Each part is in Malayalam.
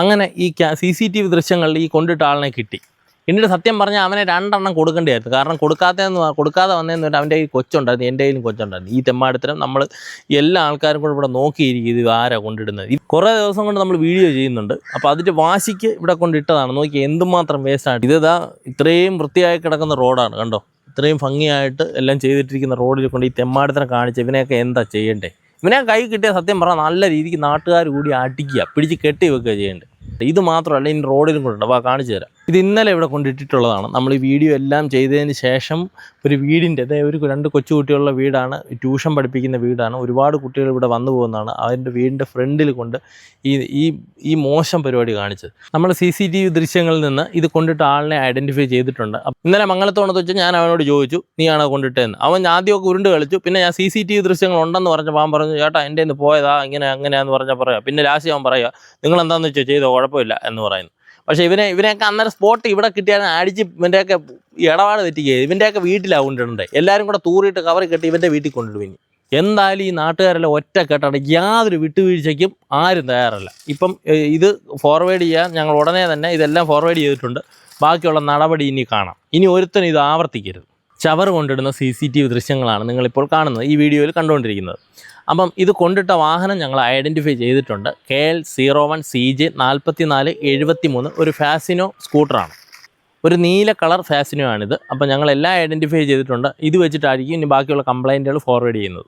അങ്ങനെ ഈ CCTV ദൃശ്യങ്ങളിൽ ഈ കൊണ്ടിട്ട ആളിനെ കിട്ടി. എന്നിട്ട് സത്യം പറഞ്ഞാൽ അവനെ 2 എണ്ണം കൊടുക്കേണ്ടിയായിരുന്നു. കാരണം കൊടുക്കാതെ വന്നതെന്ന് പറഞ്ഞാൽ അവൻ്റെ കയ്യിൽ കൊച്ചുണ്ടായിരുന്നു, എൻ്റെ കയ്യിലും കൊച്ചുണ്ടായിരുന്നു. ഈ തെമ്മാടിത്തരം നമ്മൾ എല്ലാ ആൾക്കാരും കൂടെ ഇവിടെ നോക്കിയിരിക്കും ഇത് ആരാ കൊണ്ടിടുന്നത്. കുറേ ദിവസം കൊണ്ട് നമ്മൾ വീഡിയോ ചെയ്യുന്നുണ്ട്. അപ്പോൾ അതിൻ്റെ വാശിക്ക് ഇവിടെ കൊണ്ടിട്ടതാണ്. നോക്കി എന്തുമാത്രം വേസ്റ്റാണ്. ഇതാ ഇത്രയും വൃത്തിയായി കിടക്കുന്ന റോഡാണ്, കണ്ടോ? ഇത്രയും ഭംഗിയായിട്ട് എല്ലാം ചെയ്തിട്ടിരിക്കുന്ന റോഡിൽ കൊണ്ട് ഈ തെമ്മാടിത്തരം കാണിച്ച് ഇവനെയൊക്കെ എന്താ ചെയ്യണ്ടേ? ഇവനെ കൈ കിട്ടിയ സത്യം പറഞ്ഞാൽ നല്ല രീതിക്ക് നാട്ടുകാർ കൂടി അടിക്കുക, പിടിച്ച് കെട്ടി വെക്കുക ചെയ്യേണ്ടത്. ഇത് മാത്രമല്ല, ഇനി റോഡിലും കൊണ്ടുണ്ട്. അപ്പോൾ കാണിച്ചു തരാം. ഇത് ഇന്നലെ ഇവിടെ കൊണ്ടിട്ടിട്ടുള്ളതാണ്. നമ്മൾ ഈ വീഡിയോ എല്ലാം ചെയ്തതിന് ശേഷം ഒരു വീടിൻ്റെ ഒരു 2 കൊച്ചുകുട്ടികളുടെ വീടാണ്, ട്യൂഷൻ പഠിപ്പിക്കുന്ന വീടാണ്. ഒരുപാട് കുട്ടികൾ ഇവിടെ വന്നു പോകുന്നതാണ്. അതിൻ്റെ വീടിൻ്റെ ഫ്രണ്ടിൽ കൊണ്ട് ഈ മോശം പരിപാടി കാണിച്ചത്. നമ്മൾ CCTV ദൃശ്യങ്ങളിൽ നിന്ന് ഇത് കൊണ്ടിട്ട ആളിനെ ഐഡൻറ്റിഫൈ ചെയ്തിട്ടുണ്ട്. ഇന്നലെ മംഗലത്തോണത്ത് വെച്ച് ഞാൻ അവനോട് ചോദിച്ചു, നീയാണോ കൊണ്ടിട്ടതെന്ന്. അവൻ ആദ്യമൊക്കെ ഉരുണ്ട് കളിച്ചു. പിന്നെ ഞാൻ CCTV ദൃശ്യങ്ങൾ ഉണ്ടെന്ന് പറഞ്ഞപ്പോൾ അവൻ പറഞ്ഞു, ചേട്ടാ എൻ്റെ നിന്ന് പോയതാ അങ്ങനെയാന്ന് പറഞ്ഞാൽ പറയാം. പിന്നെ ലാസ്റ്റ് അവൻ പറയുക, നിങ്ങളെന്താണെന്ന് വെച്ചാൽ ചെയ്തോ, കുഴപ്പമില്ല എന്ന് പറയുന്നു. പക്ഷേ ഇവനെയൊക്കെ അന്നേരം സ്പോട്ട് ഇവിടെ കിട്ടിയാണ് അടിച്ച് ഇവൻ്റെയൊക്കെ ഇടപാട് തെറ്റിക്കുക. ഇവൻ്റെയൊക്കെ വീട്ടിലാണ് കൊണ്ടിടണ്ടേ. എല്ലാവരും കൂടെ തൂറിയിട്ട് കവറി കെട്ടി ഇവൻ്റെ വീട്ടിൽ കൊണ്ടിടും. ഇനി എന്തായാലും ഈ നാട്ടുകാരെല്ലാം ഒറ്റക്കെട്ടാണ്, യാതൊരു വിട്ടുവീഴ്ചയ്ക്കും ആരും തയ്യാറല്ല. ഇപ്പം ഇത് ഫോർവേഡ് ചെയ്യാൻ ഞങ്ങൾ ഉടനെ തന്നെ ഇതെല്ലാം ഫോർവേഡ് ചെയ്തിട്ടുണ്ട്. ബാക്കിയുള്ള നടപടി ഇനി കാണാം. ഇനി ഒരുത്തനും ഇത് ആവർത്തിക്കരുത്. ചവർ കൊണ്ടിടുന്ന CCTV ദൃശ്യങ്ങളാണ് നിങ്ങളിപ്പോൾ കാണുന്നത്, ഈ വീഡിയോയിൽ കണ്ടുകൊണ്ടിരിക്കുന്നത്. അപ്പം ഇത് കൊണ്ടിട്ട വാഹനം ഞങ്ങൾ ഐഡൻറ്റിഫൈ ചെയ്തിട്ടുണ്ട്. KL 01 CJ 4473, ഒരു ഫാസിനോ സ്കൂട്ടറാണ്. ഒരു നീല കളർ ഫാസിനോ ആണിത്. അപ്പം ഞങ്ങളെല്ലാം ഐഡൻറ്റിഫൈ ചെയ്തിട്ടുണ്ട്. ഇത് വെച്ചിട്ടായിരിക്കും ഇനി ബാക്കിയുള്ള കംപ്ലൈൻറ്റുകൾ ഫോർവേഡ് ചെയ്യുന്നത്.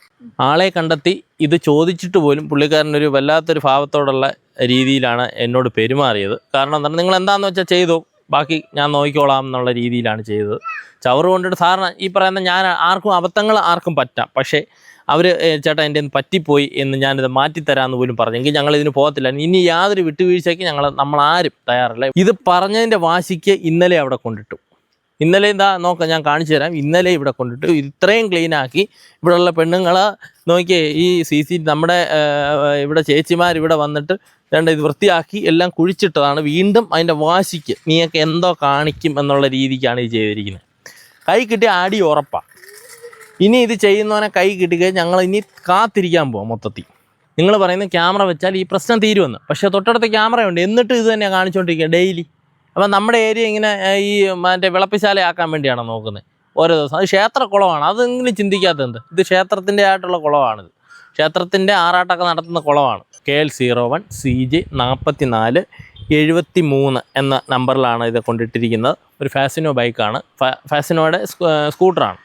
ആളെ കണ്ടെത്തി ഇത് ചോദിച്ചിട്ട് പോലും പുള്ളിക്കാരനൊരു വല്ലാത്തൊരു ഭാവത്തോടുള്ള രീതിയിലാണ് എന്നോട് പെരുമാറിയത്. കാരണം എന്താണ്, നിങ്ങൾ എന്താണെന്ന് വെച്ചാൽ ചെയ്തോ, ബാക്കി ഞാൻ നോക്കിക്കോളാം എന്നുള്ള രീതിയിലാണ് ചെയ്തത്. ചവറ് കൊണ്ടിട്ട് സാറിന് ഈ പറയുന്ന ഞാൻ അബദ്ധങ്ങൾ ആർക്കും പറ്റാം. പക്ഷേ അവർ ചേട്ടാ എൻ്റെ ഒന്ന് പറ്റിപ്പോയി എന്ന് ഞാനിത് മാറ്റിത്തരാമെന്ന് പോലും പറഞ്ഞെങ്കിൽ ഞങ്ങളിതിന് പോകത്തില്ല. ഇനി യാതൊരു വിട്ടുവീഴ്ചയ്ക്ക് നമ്മളാരും തയ്യാറല്ല. ഇത് പറഞ്ഞതിൻ്റെ വാശിക്ക് ഇന്നലെ അവിടെ കൊണ്ടിട്ടു. ഇന്നലെ എന്താ നോക്കാം, ഞാൻ കാണിച്ചു തരാം. ഇന്നലെ ഇവിടെ കൊണ്ടിട്ടു. ഇത്രയും ക്ലീനാക്കി ഇവിടെയുള്ള പെണ്ണുങ്ങളെ നോക്കിയേ, ഈ നമ്മുടെ ഇവിടെ ചേച്ചിമാർ ഇവിടെ വന്നിട്ട് ഇത് വൃത്തിയാക്കി എല്ലാം കുഴിച്ചിട്ടതാണ്. വീണ്ടും അതിൻ്റെ വാശിക്ക് നീയൊക്കെ എന്തോ കാണിക്കും എന്നുള്ള രീതിക്കാണ് ഇത് ചെയ്തിരിക്കുന്നത്. കൈ കിട്ടിയ അടി ഉറപ്പാണ്. ഇനി ഇത് ചെയ്യുന്നവനെ കൈ കിട്ടുകയും ഞങ്ങൾ ഇനി കാത്തിരിക്കാൻ പോവാം. മൊത്തത്തിൽ നിങ്ങൾ പറയുന്ന ക്യാമറ വെച്ചാൽ ഈ പ്രശ്നം തീരുമെന്ന്. പക്ഷേ തൊട്ടടുത്ത് ക്യാമറയുണ്ട്, എന്നിട്ട് ഇത് തന്നെ കാണിച്ചുകൊണ്ടിരിക്കുക ഡെയിലി. അപ്പം നമ്മുടെ ഏരിയ ഇങ്ങനെ ഈ വിളപ്പിശാലയാക്കാൻ വേണ്ടിയാണ് നോക്കുന്നത് ഓരോ ദിവസം. അത് ക്ഷേത്രക്കുളമാണ്, അതെങ്കിലും ചിന്തിക്കാത്തത്. ഇത് ക്ഷേത്രത്തിൻ്റെ ആയിട്ടുള്ള കുളമാണിത്. ക്ഷേത്രത്തിൻ്റെ ആറാട്ടൊക്കെ നടത്തുന്ന കുളമാണ്. KL 01 CJ 4473 എന്ന നമ്പറിലാണ് ഇത് കൊണ്ടിട്ടിരിക്കുന്നത്. ഒരു ഫാസിനോ ബൈക്കാണ്, ഫാസിനോയുടെ സ്കൂട്ടറാണ്.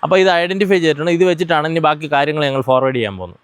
അപ്പോൾ ഇത് ഐഡൻറ്റിഫൈ ചെയ്തിട്ടുണ്ട്. ഇത് വെച്ചിട്ടാണ് ഇനി ബാക്കി കാര്യങ്ങൾ ഞങ്ങൾ ഫോർവേഡ് ചെയ്യാൻ പോകുന്നത്.